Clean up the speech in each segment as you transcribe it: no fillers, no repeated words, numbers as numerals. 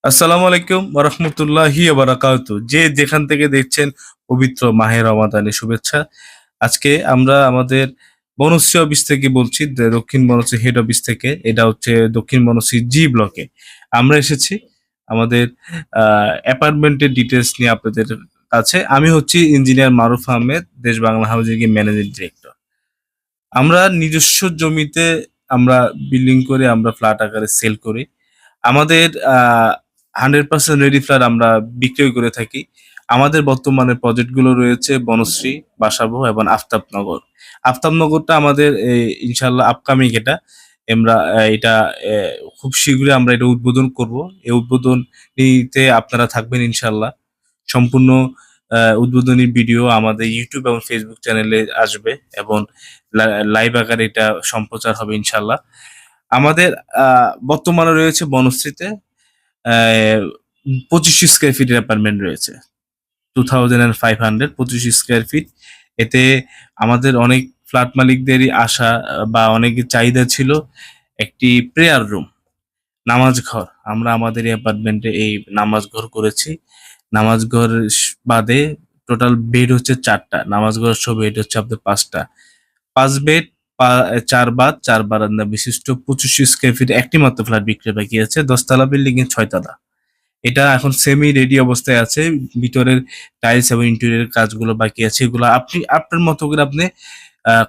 আসসালামু আলাইকুম ওরহমতুল্লাহি বারাকাতু। যে যেখান থেকে দেখছেন পবিত্র মাহে রমাদানের শুভেচ্ছা। আজকে আমরা আমাদের বনশ্রী অফিস থেকে বলছি, দক্ষিণ বনশ্রী হেড অফিস থেকে। এটা হচ্ছে দক্ষিণ বনশ্রী জি ব্লকে। আমরা এসেছি আমাদের অ্যাপার্টমেন্টের ডিটেলস নিয়ে আপনাদের কাছে। আমি হচ্ছি ইঞ্জিনিয়ার মারুফ আহমেদ, দেশ বাংলা হাউজিং এর ম্যানেজিং ডিরেক্টর। আমরা নিজস্ব জমিতে আমরা বিল্ডিং করে আমরা ফ্ল্যাট আকারে সেল করি। আমাদের 100% রেডি ফ্ল্যাট আমরা বিক্রয় করে থাকি। আমাদের বর্তমানে প্রজেক্টগুলো রয়েছে বনশ্রী, বাসাবো এবং আফতাবনগর। আফতাবনগরটা আমাদের ইনশাআল্লাহ আপকামিং এটা। আমরা এটা খুব শীঘ্রই আমরা এটা উদ্বোধন করব। এই উদ্বোধনীতে আপনারা থাকবেন ইনশাআল্লাহ। সম্পূর্ণ উদ্বোধনী ভিডিও আমাদের ইউটিউব এবং ফেসবুক চ্যানেলে আসবে এবং লাইভ আকারে এটা সম্প্রচার হবে ইনশাআল্লাহ। আমাদের বর্তমানে রয়েছে বনশ্রীতে 25 স্কয়ার ফিটের অ্যাপার্টমেন্ট রয়েছে। 2500 25 স্কয়ার ফিট। এতে আমাদের অনেক ফ্ল্যাট মালিকদেরই আশা বা অনেকের চাহিদা ছিল একটি প্রেয়ার রুম, নামাজ ঘর। আমরা আমাদের এই অ্যাপার্টমেন্টে এই নামাজ ঘর করেছি। নামাজ ঘর বাদে টোটাল বেড হচ্ছে 4টা। নামাজ ঘর সহ বেড হচ্ছে আপনার 5টা। 5 বেড, 4 বাথ, 4 বারান্দা বিশিষ্ট 25 স্কয়ার ফিট একটি মাত্র ফ্ল্যাট বিক্রি বাকি আছে। 10 তলা বিল্ডিং এর 6 তলা। এটা এখন সেমি রেডি অবস্থায় আছে। ভিতরের টাইলস এবং ইন্টেরিয়র কাজগুলো বাকি আছে। এগুলো আপনি আপনার মতো করে আপনি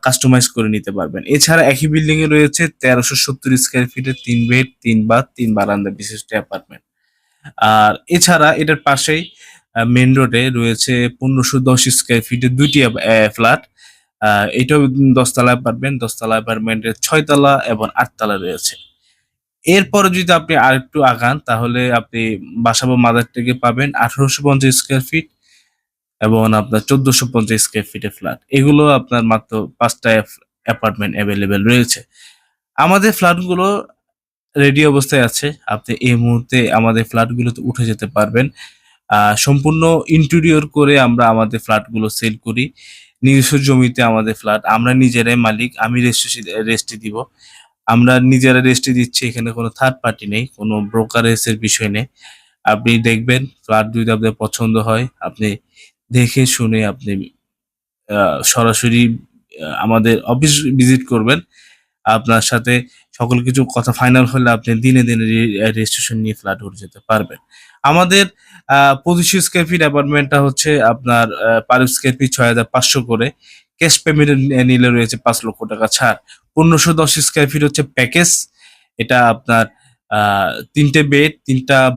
কাস্টমাইজ করে নিতে পারবেন। এছাড়া একই বিল্ডিং এ রয়েছে 1370 স্কয়ার ফিটের 3 বেড, 3 বাথ, 3 বারান্দা বিশিষ্ট অ্যাপার্টমেন্ট। আর এছাড়া এটার পাশেই মেইন রোডে রয়েছে 1510 স্কয়ার ফিটের 2টি ফ্ল্যাট। এটাও 10 তলা অ্যাপার্টমেন্ট। 10 তলা অ্যাপার্টমেন্টের 6 তলা এবং 8 তলা রয়েছে। এরপরে যদি আপনি আরেকটু আগান তাহলে আপনি বাসাবো মাদার থেকে পাবেন 1850 স্কয়ার ফিট এবং আপনার 1450 স্কয়ার ফিটের ফ্ল্যাট। এগুলো আপনার মাত্র 5টা অ্যাপার্টমেন্ট এভেলেবেল রয়েছে। আমাদের ফ্ল্যাটগুলো রেডি অবস্থায় আছে। আপনি এই মুহূর্তে আমাদের ফ্ল্যাটগুলোতে উঠে যেতে পারবেন। সম্পূর্ণ ইন্টেরিয়র করে আমরা আমাদের ফ্ল্যাটগুলো সেল করি। নিজস্ব জমিতে আমাদের ফ্ল্যাট। আমরা নিজেরাই মালিক। আমি রেস্ট্রি দিব। আমরা নিজেরা রেস্ট্রি দিচ্ছি। এখানে কোনো থার্ড পার্টি নেই। কোনো ব্রোকারেজের বিষয় নেই। আপনি দেখবেন ফ্ল্যাট যদি আপনার পছন্দ হয়, আপনি দেখে শুনে আপনি সরাসরি আমাদের অফিস ভিজিট করবেন। আপনার সাথে সকল কিছু কথা ফাইনাল হলে আপনি দিনে, দিনে রেজিস্ট্রেশন নিয়ে ফ্ল্যাট উঠে যেতে পারবেন। আমাদের 25 স্কয়ার ফিট অ্যাপার্টমেন্টটা হচ্ছে আপনার পার স্কয়ার ফিট ৬,৫০০ করে। ক্যাশ পেমেন্টে নিলে রয়েছে ৳৫,০০,০০০ ছাড়। ১৫১০ স্কয়ার ফিট হচ্ছে প্যাকেজ। এটা আপনার আ ৩ টে বেড, ৩ টা